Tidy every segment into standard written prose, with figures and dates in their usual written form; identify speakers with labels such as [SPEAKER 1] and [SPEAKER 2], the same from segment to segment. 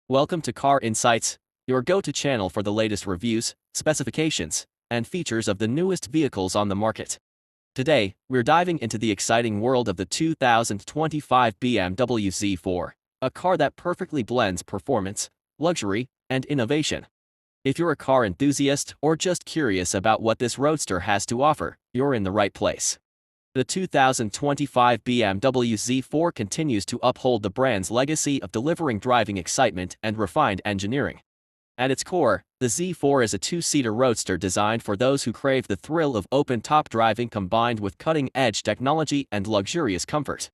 [SPEAKER 1] Welcome to Car Insights, your go-to channel for the latest reviews, specifications, and features of the newest vehicles on the market. Today, we're diving into the exciting world of the 2025 BMW Z4, a car that perfectly blends performance, luxury, and innovation. If you're a car enthusiast or just curious about what this roadster has to offer, you're in the right place. The 2025 BMW Z4 continues to uphold the brand's legacy of delivering driving excitement and refined engineering. At its core, the Z4 is a two-seater roadster designed for those who crave the thrill of open-top driving combined with cutting-edge technology and luxurious comfort.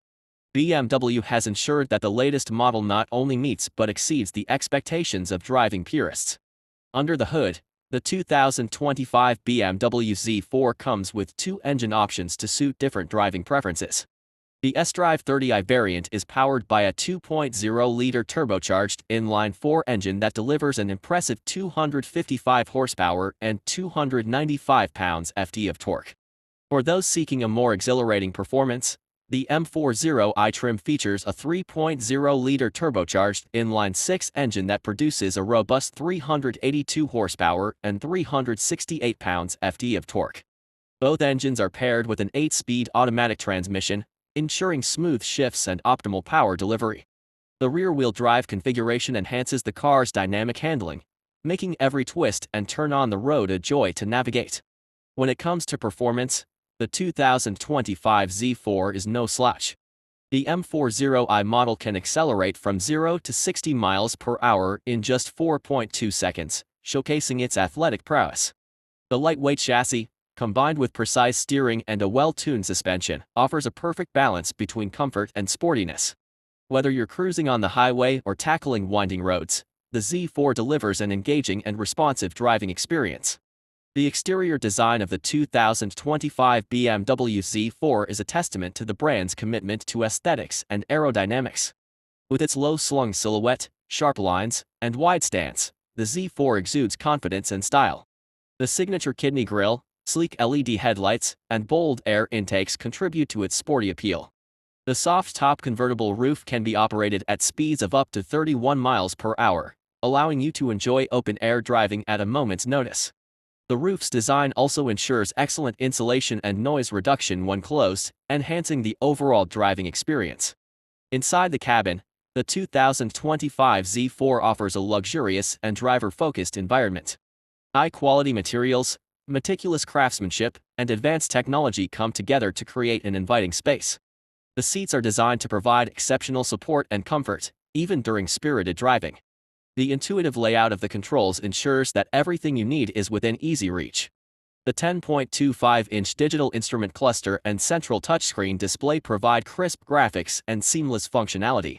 [SPEAKER 1] BMW has ensured that the latest model not only meets but exceeds the expectations of driving purists. Under the hood, the 2025 BMW Z4 comes with two engine options to suit different driving preferences. The S-Drive 30i variant is powered by a 2.0-liter turbocharged inline-4 engine that delivers an impressive 255 horsepower and 295 pounds-ft of torque. For those seeking a more exhilarating performance, the M40i trim features a 3.0-liter turbocharged inline-6 engine that produces a robust 382 horsepower and 368 pounds-ft of torque. Both engines are paired with an 8-speed automatic transmission, ensuring smooth shifts and optimal power delivery. The rear-wheel drive configuration enhances the car's dynamic handling, making every twist and turn on the road a joy to navigate. When it comes to performance, the 2025 Z4 is no slouch. The M40i model can accelerate from 0 to 60 miles per hour in just 4.2 seconds, showcasing its athletic prowess. The lightweight chassis, combined with precise steering and a well-tuned suspension, offers a perfect balance between comfort and sportiness. Whether you're cruising on the highway or tackling winding roads, the Z4 delivers an engaging and responsive driving experience. The exterior design of the 2025 BMW Z4 is a testament to the brand's commitment to aesthetics and aerodynamics. With its low-slung silhouette, sharp lines, and wide stance, the Z4 exudes confidence and style. The signature kidney grille, sleek LED headlights, and bold air intakes contribute to its sporty appeal. The soft-top convertible roof can be operated at speeds of up to 31 miles per hour, allowing you to enjoy open-air driving at a moment's notice. The roof's design also ensures excellent insulation and noise reduction when closed, enhancing the overall driving experience. Inside the cabin, the 2025 Z4 offers a luxurious and driver-focused environment. High-quality materials, meticulous craftsmanship, and advanced technology come together to create an inviting space. The seats are designed to provide exceptional support and comfort, even during spirited driving. The intuitive layout of the controls ensures that everything you need is within easy reach. The 10.25-inch digital instrument cluster and central touchscreen display provide crisp graphics and seamless functionality.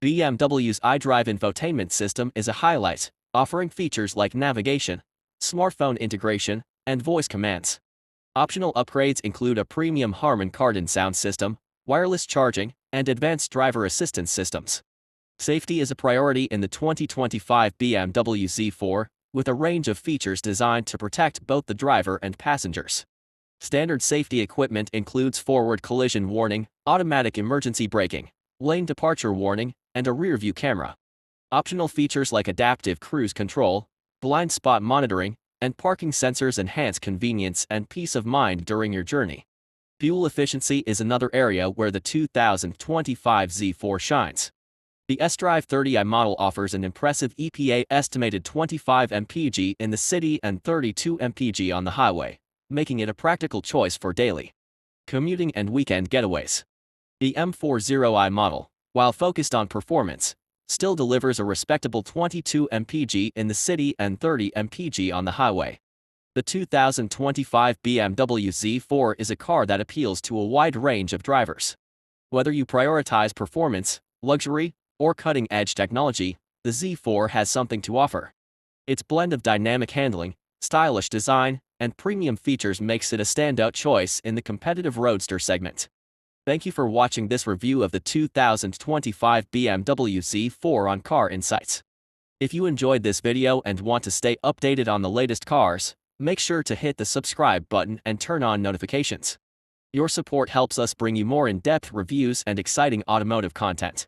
[SPEAKER 1] BMW's iDrive infotainment system is a highlight, offering features like navigation, smartphone integration, and voice commands. Optional upgrades include a premium Harman Kardon sound system, wireless charging, and advanced driver assistance systems. Safety is a priority in the 2025 BMW Z4, with a range of features designed to protect both the driver and passengers. Standard safety equipment includes forward collision warning, automatic emergency braking, lane departure warning, and a rear-view camera. Optional features like adaptive cruise control, blind spot monitoring, and parking sensors enhance convenience and peace of mind during your journey. Fuel efficiency is another area where the 2025 Z4 shines. The S-Drive 30i model offers an impressive EPA-estimated 25 mpg in the city and 32 mpg on the highway, making it a practical choice for daily commuting and weekend getaways. The M40i model, while focused on performance, still delivers a respectable 22 mpg in the city and 30 mpg on the highway. The 2025 BMW Z4 is a car that appeals to a wide range of drivers. Whether you prioritize performance, luxury, or cutting-edge technology, the Z4 has something to offer. Its blend of dynamic handling, stylish design, and premium features makes it a standout choice in the competitive roadster segment. Thank you for watching this review of the 2025 BMW Z4 on Car Insights. If you enjoyed this video and want to stay updated on the latest cars, make sure to hit the subscribe button and turn on notifications. Your support helps us bring you more in-depth reviews and exciting automotive content.